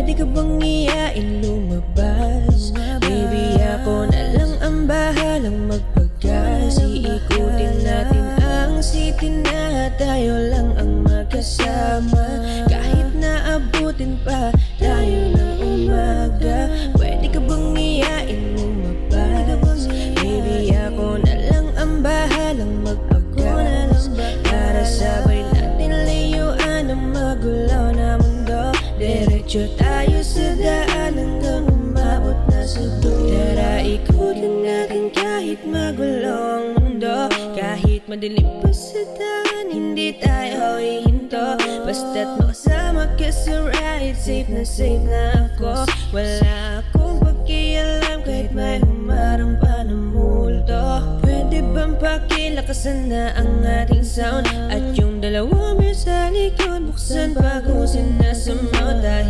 Pwede ka bang iyain lumabas? Baby, ako na lang ang bahalang magpagas. Iikutin natin ang city na tayo lang ang magkasama. Kahit na abutin pa tayo ng umaga. Pwede ka bang iyain lumabas? Baby, ako na lang ang bahalang magpagas. Para sabay natin layuan ang magulo na mundo. Diretso tayo sa daan hanggang umabot na sa dulo. Tara ikutin natin kahit magulo ang mundo. Kahit madilim pa sa daan, hindi tayo hihinto. Basta't makasama ka sa ride, safe na ako. Wala akong pakialam kahit may humarang pa ng multo. Pwede bang pakilakasan na ang ating sound? At yung dalawa may sa likod, buksan pagusin na sa mouth.